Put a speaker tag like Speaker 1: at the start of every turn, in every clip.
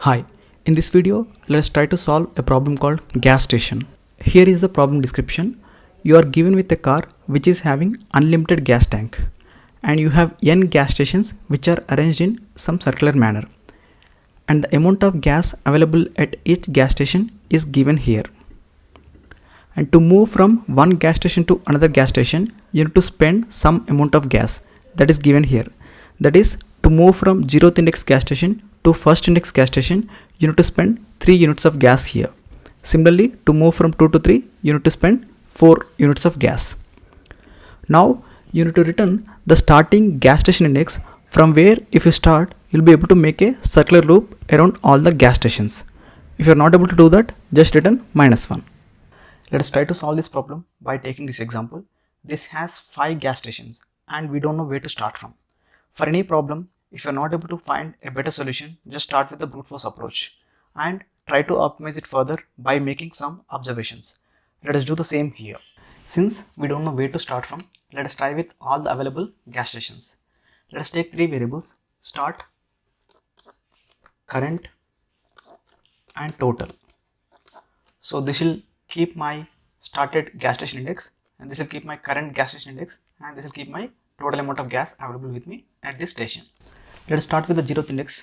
Speaker 1: Hi, in this video, let's try to solve a problem called gas station. Here is the problem description. You are given with a car which is having unlimited gas tank and you have n gas stations which are arranged in some circular manner and the amount of gas available at each gas station is given here. And to move from one gas station to another gas station, you need to spend some amount of gas that is given here. That is, to move from 0th index gas station to first index gas station, you need to spend 3 units of gas here. Similarly, to move from 2 to 3, you need to spend 4 units of gas. Now, you need to return the starting gas station index from where if you start, you'll be able to make a circular loop around all the gas stations. If you're not able to do that, just return -1. Let us try to solve this problem by taking this example. This has 5 gas stations and we don't know where to start from. For any problem, if you're not able to find a better solution, just start with the brute force approach and try to optimize it further by making some observations. Let us do the same here. Since we don't know where to start from, let us try with all the available gas stations. Let us take 3 variables: start, current and total. So this will keep my started gas station index and this will keep my current gas station index and this will keep my total amount of gas available with me at this station. Let us start with the 0th index,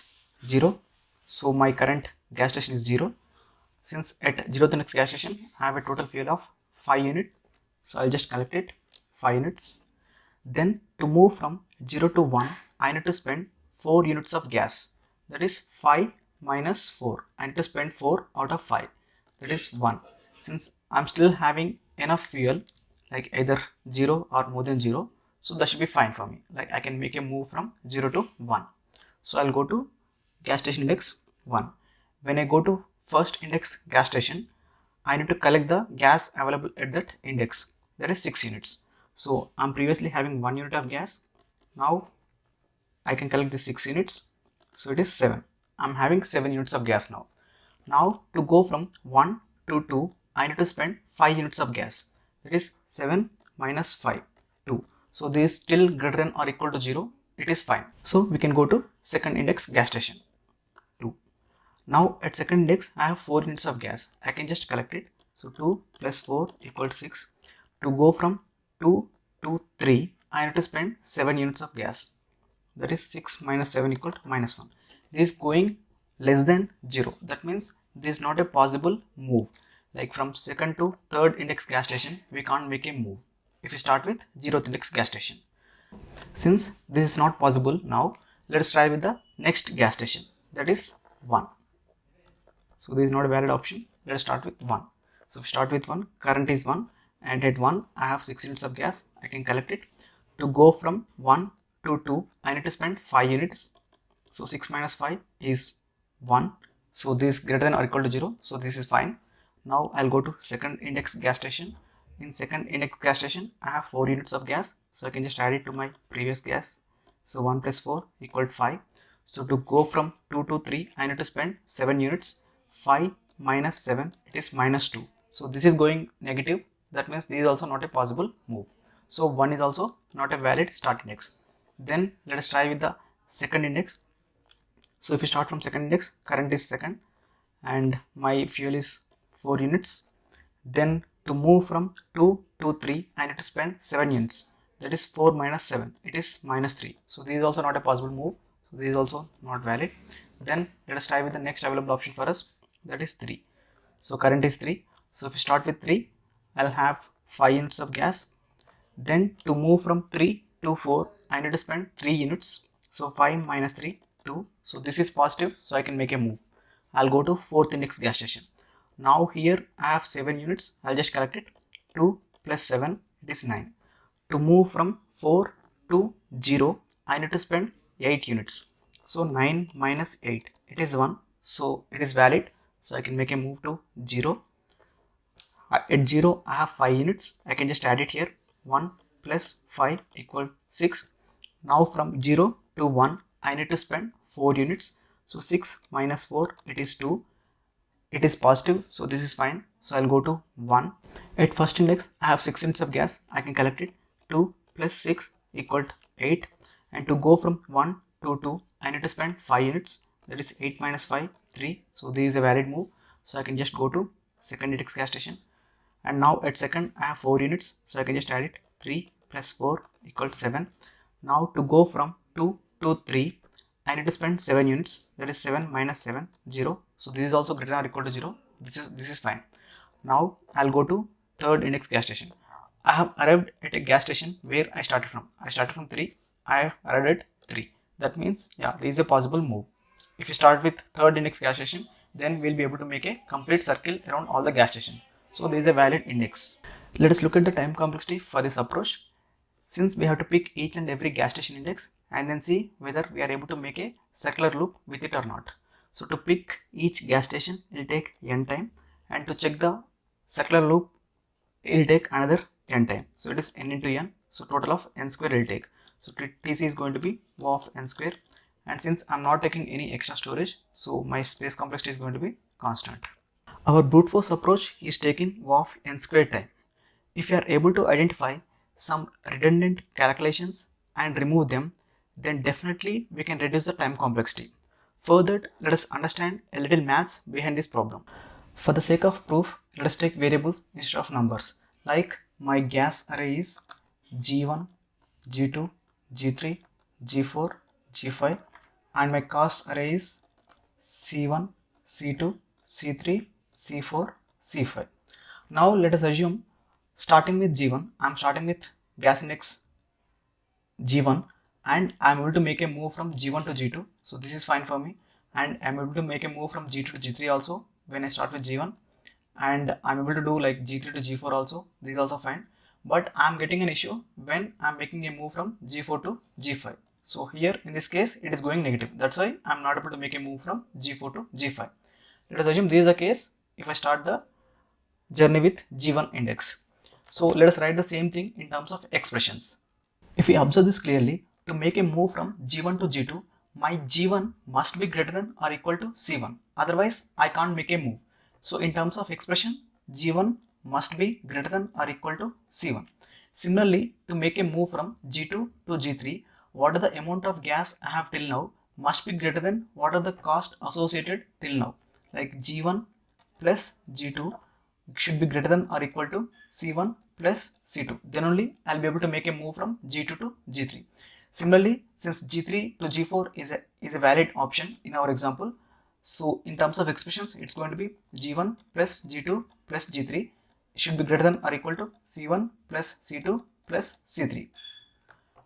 Speaker 1: 0. So my current gas station is 0. Since at 0th index gas station I have a total fuel of 5 units, so I'll just collect it 5 units. Then to move from 0 to 1 I need to spend 4 units of gas, that is 5 minus 4. I need to spend 4 out of 5, that is 1. Since I'm still having enough fuel, like either 0 or more than 0, so that should be fine for me. Like I can make a move from 0 to 1. So I'll go to gas station index 1. When I go to first index gas station, I need to collect the gas available at that index, that is 6 units. So I'm previously having 1 unit of gas. Now I can collect the 6 units. So it is 7. I'm having 7 units of gas now. Now to go from 1 to 2, I need to spend 5 units of gas. That is 7 minus 5, 2. So this is still greater than or equal to 0. It is fine. So we can go to second index gas station, 2. Now at second index, I have 4 units of gas. I can just collect it. So 2 plus 4 equals 6. To go from 2 to 3, I need to spend 7 units of gas. That is 6 minus 7 equal to -1. This is going less than 0. That means this is not a possible move. Like from second to third index gas station, we can't make a move if we start with 0th index gas station. Since this is not possible now, let us try with the next gas station, that is 1. So this is not a valid option. Let us start with 1. So if we start with 1, current is 1 and at 1 I have 6 units of gas. I can collect it. To go from 1 to 2, I need to spend 5 units. So 6 minus 5 is 1. So this is greater than or equal to 0. So this is fine. Now I'll go to second index gas station. In second index gas station, I have 4 units of gas. So I can just add it to my previous gas. So 1 plus 4 equal to 5. So to go from 2 to 3, I need to spend 7 units. 5 minus 7, it is -2. So this is going negative. That means this is also not a possible move. So 1 is also not a valid start index. Then let us try with the second index. So if you start from second index, current is second and my fuel is 4 units. Then to move from 2 to 3, I need to spend 7 units. That is 4 minus 7, it is -3. So this is also not a possible move. So this is also not valid. Then let us try with the next available option for us, that is 3. So current is 3. So if we start with 3, I'll have 5 units of gas. Then to move from 3 to 4, I need to spend 3 units. So 5 minus 3, 2. So this is positive, so I can make a move. I'll go to fourth index gas station. Now here I have 7 units. I'll just collect it. 2 plus 7, it is 9. To move from 4 to 0, I need to spend 8 units. So 9 minus 8, it is 1. So it is valid. So I can make a move to 0. At 0, I have 5 units. I can just add it here. 1 plus 5 equal 6. Now from 0 to 1, I need to spend 4 units. So 6 minus 4, it is 2. It is positive, so this is fine. So I'll go to 1. At first index, I have 6 units of gas. I can collect it. 2 plus 6 equal to 8. And to go from 1 to 2, I need to spend 5 units. that is 8 minus 5, 3. So this is a valid move. So I can just go to second index gas station. And now at second I have 4 units. So I can just add it. 3 plus 4 equal to 7. Now to go from 2 to 3, I need to spend 7 units. That is 7 minus 7, 0. So this is also greater than or equal to 0. This is fine. Now I'll go to third index gas station. I have arrived at a gas station where I started from. I started from 3. I have arrived at 3. That means, yeah, there is a possible move. If you start with third index gas station, then we'll be able to make a complete circle around all the gas station. So there is a valid index. Let us look at the time complexity for this approach. Since we have to pick each and every gas station index and then see whether we are able to make a circular loop with it or not. So to pick each gas station, it will take n time, and to check the circular loop, it will take another n time. So it is n into n. So total of n square it will take. So Tc is going to be O of n square. And since I'm not taking any extra storage, so my space complexity is going to be constant. Our brute force approach is taking O of n square time. If you are able to identify some redundant calculations and remove them, then definitely we can reduce the time complexity. Further, let us understand a little maths behind this problem. For the sake of proof, let us take variables instead of numbers. Like my gas array is G1, G2, G3, G4, G5, and my cost array is C1, C2, C3, C4, C5. Now let us assume, starting with G1, I'm starting with gas index G1 and I'm able to make a move from G1 to G2. So this is fine for me, and I'm able to make a move from G2 to G3 also when I start with G1, and I'm able to do like G3 to G4 also. This is also fine, but I'm getting an issue when I'm making a move from G4 to G5. So here in this case it is going negative. That's why I'm not able to make a move from G4 to G5. Let us assume this is the case if I start the journey with G1 index. So let us write the same thing in terms of expressions. If we observe this clearly, to make a move from G1 to G2, my G1 must be greater than or equal to C1. Otherwise, I can't make a move. So in terms of expression, G1 must be greater than or equal to C1. Similarly, to make a move from G2 to G3, what are the amount of gas I have till now must be greater than what are the cost associated till now. Like G1 plus G2 should be greater than or equal to C1 plus C2. Then only I'll be able to make a move from G2 to G3. Similarly, since G3 to G4 is a valid option in our example, so in terms of expressions, it's going to be G1 plus G2 plus G3 should be greater than or equal to C1 plus C2 plus C3.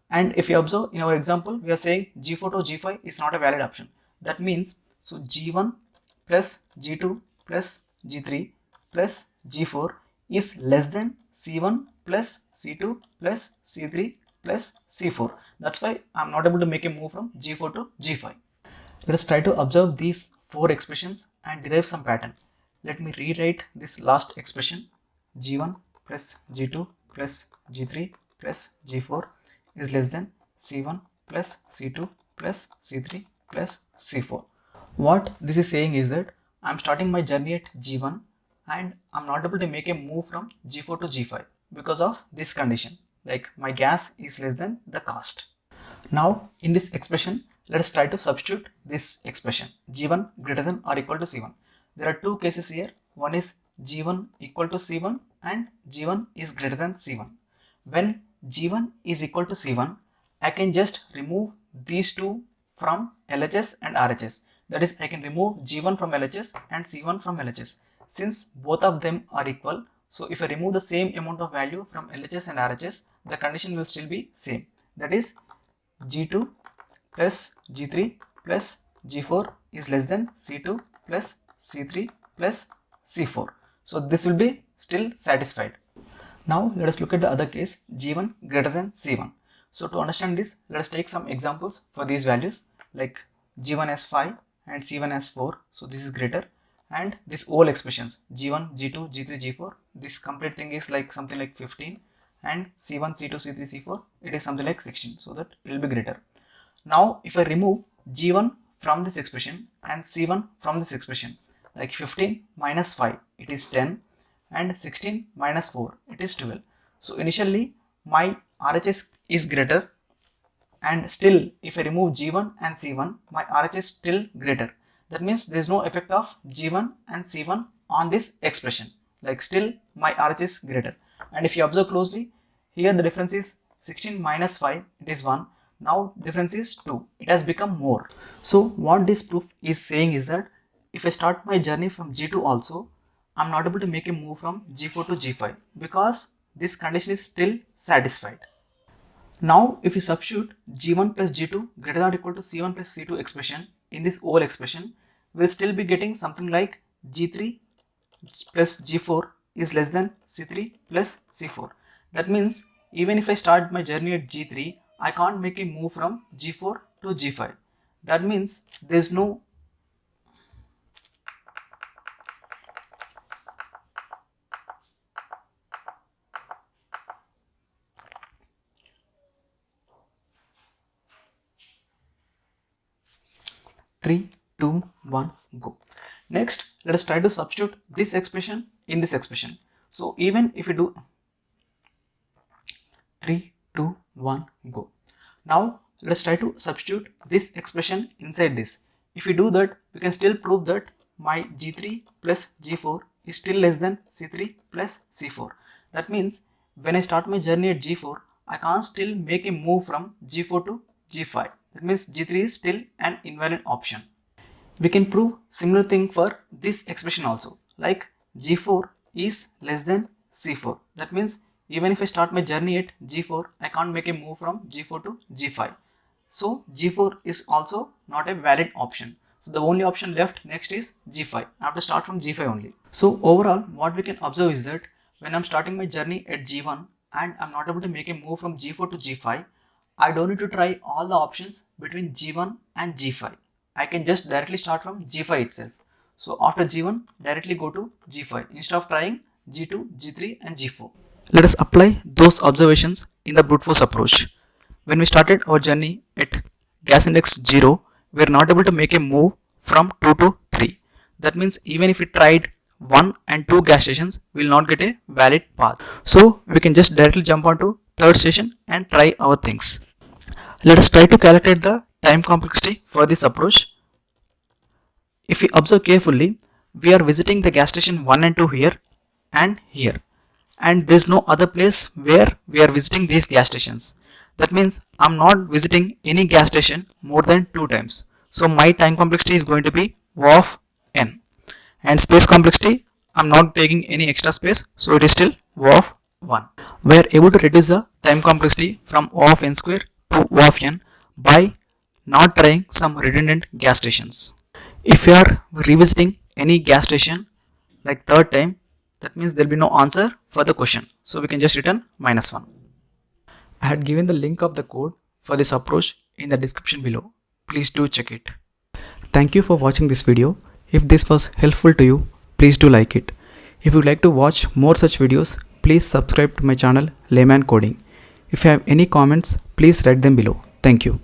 Speaker 1: And if you observe in our example, we are saying G4 to G5 is not a valid option. That means, so G1 plus G2 plus G3 plus G4 is less than C1 plus C2 plus C3 plus C4. That's why I'm not able to make a move from G4 to G5. Let us try to observe these 4 expressions and derive some pattern. Let me rewrite this last expression. G1 plus G2 plus G3 plus G4 is less than C1 plus C2 plus C3 plus C4. What this is saying is that I'm starting my journey at G1 and I'm not able to make a move from G4 to G5 because of this condition, like my gas is less than the cost. Now in this expression, let us try to substitute this expression G1 greater than or equal to C1. There are 2 cases here. One is G1 equal to C1 and G1 is greater than C1. When G1 is equal to C1, I can just remove these 2 from LHS and RHS. That is, I can remove G1 from LHS and C1 from LHS. Since both of them are equal, so if I remove the same amount of value from LHS and RHS, the condition will still be same. That is, G2 plus G3 plus G4 is less than C2 plus C3 plus C4. So this will be still satisfied. Now let us look at the other case, G1 greater than C1. So to understand this, let us take some examples for these values, like G1 as 5 and C1 as 4. So this is greater, and this whole expressions G1, G2, G3, G4, this complete thing is like something like 15, and C1, C2, C3, C4, it is something like 16, so that it will be greater. Now if I remove G1 from this expression and C1 from this expression, like 15 minus 5, it is 10, and 16 minus 4, it is 12. So initially my RHS is greater and still if I remove G1 and C1, my RH is still greater. That means there is no effect of G1 and C1 on this expression, like still my RH is greater. And if you observe closely, here the difference is 16 minus 5, it is 1. Now difference is 2, it has become more. So what this proof is saying is that if I start my journey from G2 also, I am not able to make a move from G4 to G5 because this condition is still satisfied. Now if you substitute G1 plus G2 greater than or equal to C1 plus C2 expression in this whole expression, we will still be getting something like G3 plus G4 is less than C3 plus C4. That means even if I start my journey at G3, I can't make a move from G4 to G5. That means there is no Three, two, one, go. Next, let us try to substitute this expression in this expression. So even if we do 3, 2, 1, go. Now let us try to substitute this expression inside this. If we do that, we can still prove that my G3 plus G4 is still less than C3 plus C4. That means when I start my journey at G4, I can't still make a move from G4 to G5. That means G3 is still an invalid option. We can prove similar thing for this expression also, like G4 is less than C4. That means even if I start my journey at G4, I can't make a move from G4 to G5. So G4 is also not a valid option. So the only option left next is G5. I have to start from G5 only. So overall, what we can observe is that when I'm starting my journey at G1 and I'm not able to make a move from G4 to G5, I don't need to try all the options between G1 and G5. I can just directly start from G5 itself. So after G1, directly go to G5 instead of trying G2, G3 and G4. Let us apply those observations in the brute force approach. When we started our journey at gas index 0, we are not able to make a move from 2 to 3. That means even if we tried 1 and 2 gas stations, we will not get a valid path. So we can just directly jump onto third station and try our things. Let us try to calculate the time complexity for this approach. If we observe carefully, we are visiting the gas station 1 and 2 here and here, and there is no other place where we are visiting these gas stations. That means I am not visiting any gas station more than 2 times. So my time complexity is going to be O of n, and space complexity I am not taking any extra space, so it is still O of 1. We are able to reduce the time complexity from O of n square to O of n by not trying some redundant gas stations. If you are revisiting any gas station like third time, that means there will be no answer for the question. So we can just return -1. I had given the link of the code for this approach in the description below. Please do check it. Thank you for watching this video. If this was helpful to you, please do like it. If you would like to watch more such videos, please subscribe to my channel Layman Coding. If you have any comments, please write them below. Thank you.